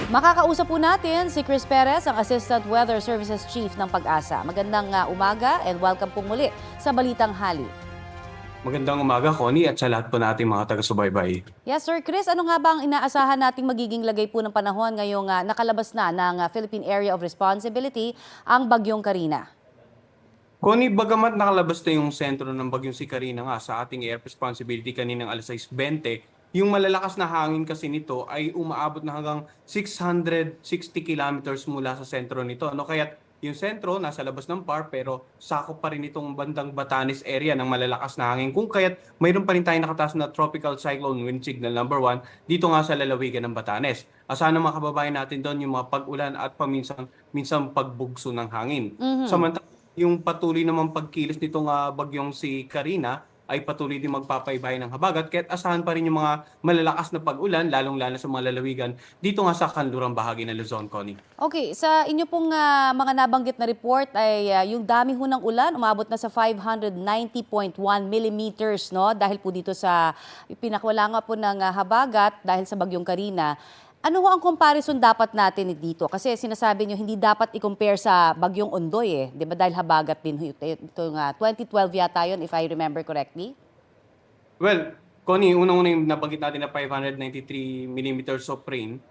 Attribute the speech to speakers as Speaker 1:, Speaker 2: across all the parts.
Speaker 1: Makakausap po natin si Chris Perez, ang Assistant Weather Services Chief ng Pag-asa. Magandang umaga and welcome po muli sa Balitang Hali.
Speaker 2: Magandang umaga, Connie, at sa lahat po nating mga taga-subaybay.
Speaker 1: Yes, Sir Chris, ano nga ba ang inaasahan nating magiging lagay po ng panahon ngayong nakalabas na ng Philippine Area of Responsibility ang Bagyong Carina?
Speaker 2: Connie, bagamat nakalabas na yung sentro ng bagyong si Carina nga sa ating air responsibility kaninang alas 6:20, yung malalakas na hangin kasi nito ay umaabot na hanggang 660 kilometers mula sa sentro nito. No? Kaya yung sentro nasa labas ng PAR pero sakop pa rin itong bandang Batanes area ng malalakas na hangin. Kung kaya't mayroon pa rin tayong nakataas na tropical cyclone wind signal number 1 dito nga sa lalawigan ng Batanes. Asahan ng mga kababayan natin doon yung mga pag-ulan at minsan pagbugso ng hangin. Samantala, yung patuloy namang pagkilos nitong bagyong si Carina ay patuloy din magpapaybay ng habagat kahit asahan pa rin yung mga malalakas na pag-ulan lalong-lalo sa mga lalawigan dito nga sa kanlurang bahagi ng Luzon, Connie.
Speaker 1: Okay, sa inyo pong mga nabanggit na report ay yung dami ho ng ulan, umabot na sa 590.1 millimeters, no? Dahil po dito sa pinakwala nga po ng habagat dahil sa Bagyong Carina. Ano ho ang comparison dapat natin dito? Kasi sinasabi nyo hindi dapat i-compare sa Bagyong Ondoy eh. Di ba dahil habagat din ito nga 2012 yata yun if I remember correctly?
Speaker 2: Well, Connie, unang-una yung nabanggit natin na 593 millimeters of rain.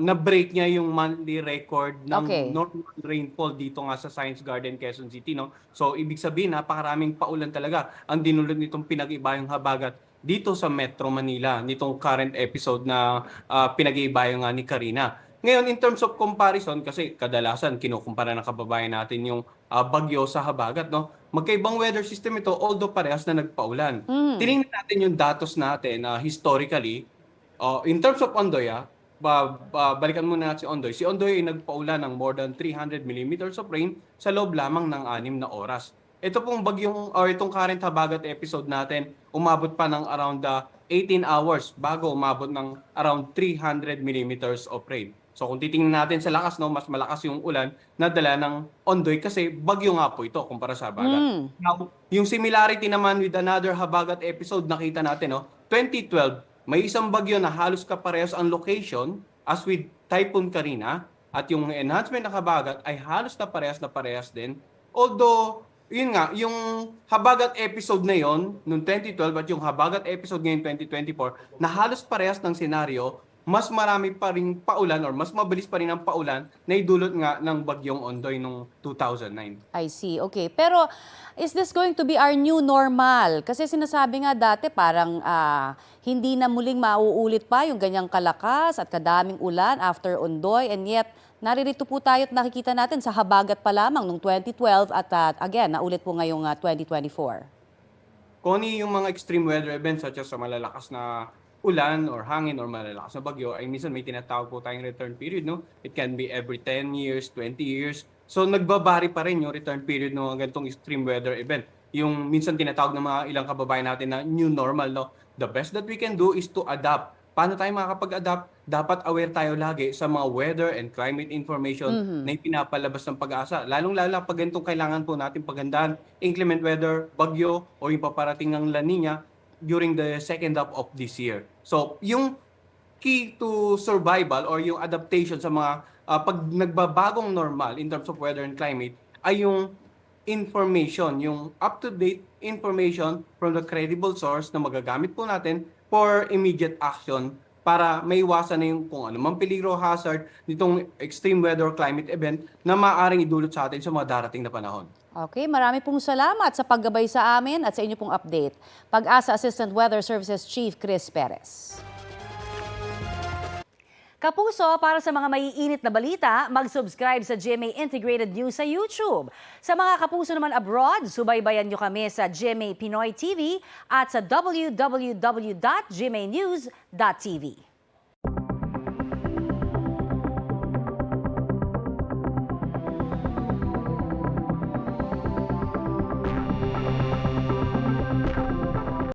Speaker 2: Na-break niya yung monthly record ng
Speaker 1: Okay.
Speaker 2: normal rainfall dito nga sa Science Garden, Quezon City. No? So, ibig sabihin, napakaraming paulan talaga ang dinulot nitong pinag-ibayong habagat dito sa Metro Manila, nitong current episode na pinag-iibayo nga ni Carina. Ngayon, in terms of comparison, kasi kadalasan kinukumpara ng kababayan natin yung bagyo sa habagat, no? Magkaibang weather system ito, although parehas na nagpaulan. Tinignan natin yung datos natin historically, in terms of Ondoy, balikan muna natin si Ondoy. Si Ondoy ay nagpaulan ng more than 300 millimeters of rain sa loob lamang ng 6 na oras. Ito pong bagyong or itong current habagat episode natin, umabot pa ng around 18 hours bago umabot ng around 300 millimeters of rain. So kung titingnan natin sa lakas, no, mas malakas yung ulan na dala ng Ondoy kasi bagyo nga po ito kumpara sa habagat. Now, yung similarity naman with another habagat episode nakita natin, no, 2012, may isang bagyo na halos kaparehas ang location as with Typhoon Carina at yung enhancement ng habagat ay halos na parehas din. Although yun nga, yung habagat episode na yon noong 2012 at yung habagat episode ngayon 2024 na halos parehas ng senaryo, mas marami pa rin paulan or mas mabilis pa rin ang paulan na idulot nga ng bagyong Ondoy noong 2009.
Speaker 1: I see. Okay. Pero is this going to be our new normal? Kasi sinasabi nga dati parang hindi na muling mauulit pa yung ganyang kalakas at kadaming ulan after Ondoy, and yet naririto po tayo at nakikita natin sa habagat pa lamang noong 2012 at again, naulit po ngayong 2024.
Speaker 2: Connie, yung mga extreme weather events such as sa malalakas na ulan or hangin or malalakas na bagyo ay minsan may tinatawag po tayong return period, no? It can be every 10 years, 20 years. So nagbabari pa rin yung return period ng mga ganitong extreme weather event. Yung minsan tinatawag ng mga ilang kababayan natin na new normal, no? The best that we can do is to adapt. Paano tayo makakapag-adapt? Dapat aware tayo lagi sa mga weather and climate information na ipinapalabas ng Pag-asa. Lalong-lalo pag ganitong kailangan po natin paghandaan, inclement weather, bagyo, o yung paparating ng La Nina during the second half of this year. So, yung key to survival or yung adaptation sa mga pag nagbabagong normal in terms of weather and climate ay yung information, yung up-to-date information from the credible source na magagamit po natin for immediate action para maiwasan na yung kung ano mang peligro hazard nitong extreme weather or climate event na maaaring idulot sa atin sa mga darating na panahon.
Speaker 1: Okay, marami pong salamat sa paggabay sa amin at sa inyo pong update. Pag-asa Assistant Weather Services Chief Chris Perez. Kapuso, para sa mga maiinit na balita, mag-subscribe sa GMA Integrated News sa YouTube. Sa mga kapuso naman abroad, subaybayan nyo kami sa GMA Pinoy TV at sa www.gmanews.tv.